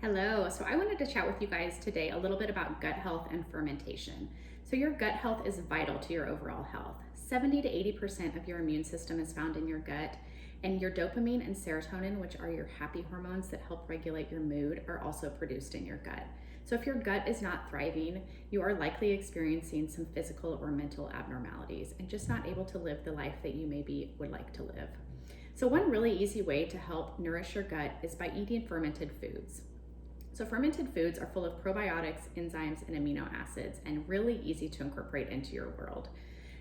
Hello. So I wanted to chat with you guys today a little bit about gut health and fermentation. So your gut health is vital to your overall health. 70 to 80% of your immune system is found in your gut, and your dopamine and serotonin, which are your happy hormones that help regulate your mood, are also produced in your gut. So if your gut is not thriving, you are likely experiencing some physical or mental abnormalities and just not able to live the life that you maybe would like to live. So one really easy way to help nourish your gut is by eating fermented foods. So fermented foods are full of probiotics, enzymes, and amino acids, and really easy to incorporate into your world.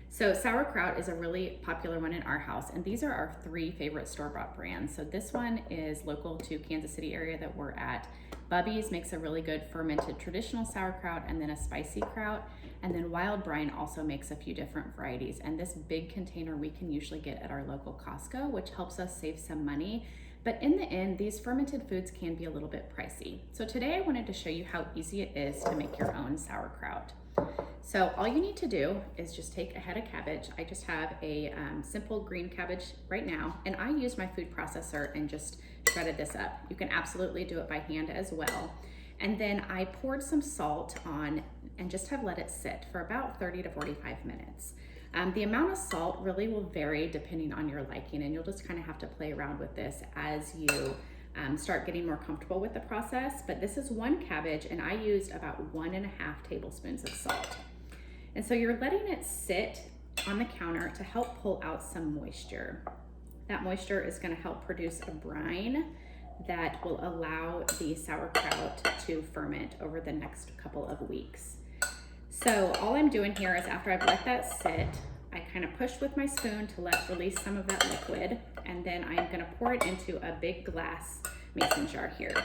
So sauerkraut is a really popular one in our house, and these are our three favorite store-bought brands. So this one is local to Kansas City area that we're at. Bubby's makes a really good fermented traditional sauerkraut and then a spicy kraut. And then Wild Brine also makes a few different varieties. And this big container we can usually get at our local Costco, which helps us save some money. But in the end, these fermented foods can be a little bit pricey. So today I wanted to show you how easy it is to make your own sauerkraut. So all you need to do is just take a head of cabbage. I just have a simple green cabbage right now, and I use my food processor and just shredded this up. You can absolutely do it by hand as well. And then I poured some salt on and just have let it sit for about 30 to 45 minutes. The amount of salt really will vary depending on your liking, and you'll just kind of have to play around with this as you start getting more comfortable with the process. But this is one cabbage, and I used about 1.5 tablespoons of salt. And so you're letting it sit on the counter to help pull out some moisture. That moisture is going to help produce a brine that will allow the sauerkraut to ferment over the next couple of weeks. So all I'm doing here is after I've let that sit, I kind of push with my spoon to let release some of that liquid, and then I'm going to pour it into a big glass mason jar here.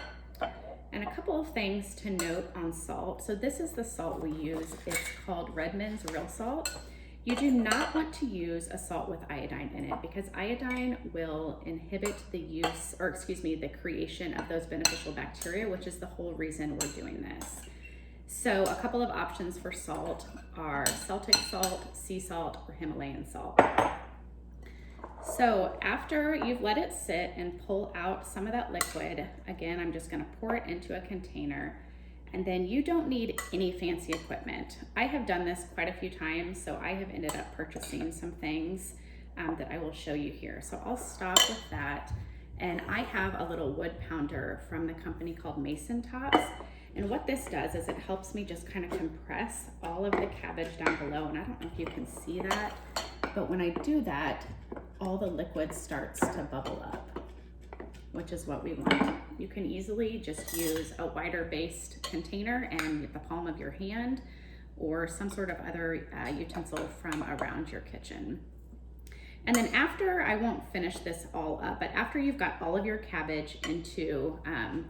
And a couple of things to note on salt. So this is the salt we use. It's called Redmond's Real Salt. You do not want to use a salt with iodine in it because iodine will inhibit the creation of those beneficial bacteria, which is the whole reason we're doing this. So a couple of options for salt are Celtic salt, sea salt, or Himalayan salt. So after you've let it sit and pull out some of that liquid, again, I'm just going to pour it into a container, and then you don't need any fancy equipment. I have done this quite a few times, so I have ended up purchasing some things that I will show you here. So I'll stop with that, and I have a little wood pounder from the company called Mason Tops. And what this does is it helps me just kind of compress all of the cabbage down below. And I don't know if you can see that, but when I do that, all the liquid starts to bubble up, which is what we want. You can easily just use a wider based container and the palm of your hand or some sort of other utensil from around your kitchen. And then after, I won't finish this all up, but after you've got all of your cabbage into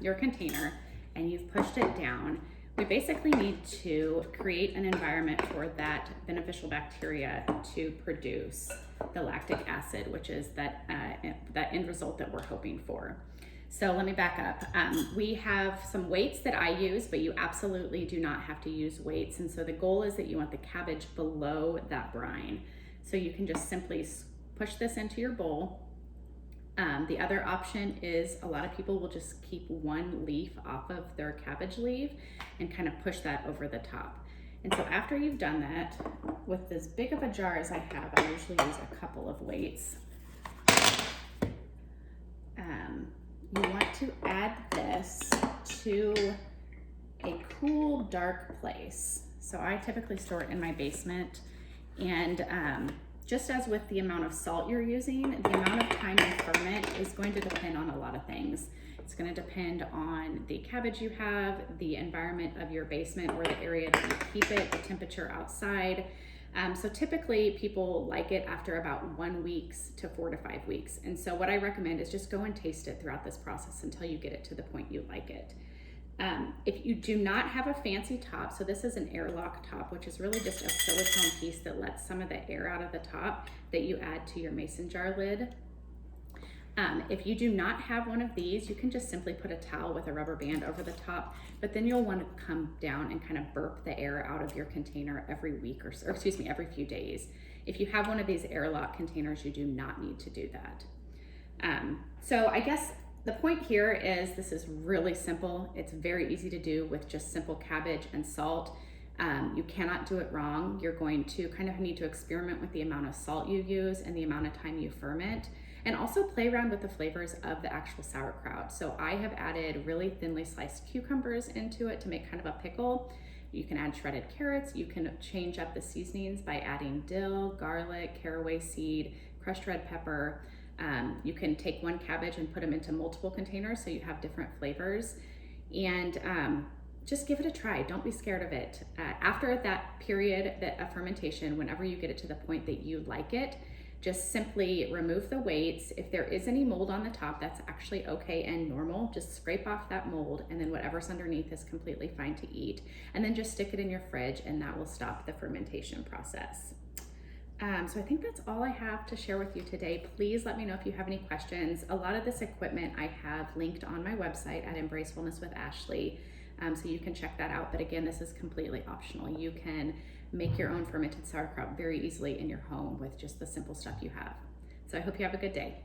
your container, and you've pushed it down, we basically need to create an environment for that beneficial bacteria to produce the lactic acid, which is that end result that we're hoping for. So let me back up. We have some weights that I use, but you absolutely do not have to use weights. And so the goal is that you want the cabbage below that brine. So you can just simply push this into your bowl. The other option is a lot of people will just keep one leaf off of their cabbage leaf and kind of push that over the top. And so after you've done that, with as big of a jar as I have, I usually use a couple of weights. You want to add this to a cool, dark place. So I typically store it in my basement, and just as with the amount of salt you're using, the amount of time you ferment is going to depend on a lot of things. It's going to depend on the cabbage you have, the environment of your basement or the area that you keep it, the temperature outside. So typically people like it after about 1 week to 4 to 5 weeks. And so what I recommend is just go and taste it throughout this process until you get it to the point you like it. If you do not have a fancy top, so this is an airlock top, which is really just a silicone piece that lets some of the air out of the top that you add to your mason jar lid. If you do not have one of these, you can just simply put a towel with a rubber band over the top, but then you'll want to come down and kind of burp the air out of your container every week or every few days. If you have one of these airlock containers, you do not need to do that. So I guess The point here is this is really simple. It's very easy to do with just simple cabbage and salt. You cannot do it wrong. You're going to kind of need to experiment with the amount of salt you use and the amount of time you ferment, and also play around with the flavors of the actual sauerkraut. So I have added really thinly sliced cucumbers into it to make kind of a pickle. You can add shredded carrots. You can change up the seasonings by adding dill, garlic, caraway seed, crushed red pepper. You can take one cabbage and put them into multiple containers so you have different flavors, and just give it a try. Don't be scared of it. After that period of fermentation, whenever you get it to the point that you like it, just simply remove the weights. If there is any mold on the top, that's actually okay and normal. Just scrape off that mold, and then whatever's underneath is completely fine to eat. And then just stick it in your fridge, and that will stop the fermentation process. So I think that's all I have to share with you today. Please let me know if you have any questions. A lot of this equipment I have linked on my website at Embrace Wellness with Ashley, so you can check that out. But again, this is completely optional. You can make your own fermented sauerkraut very easily in your home with just the simple stuff you have. So I hope you have a good day.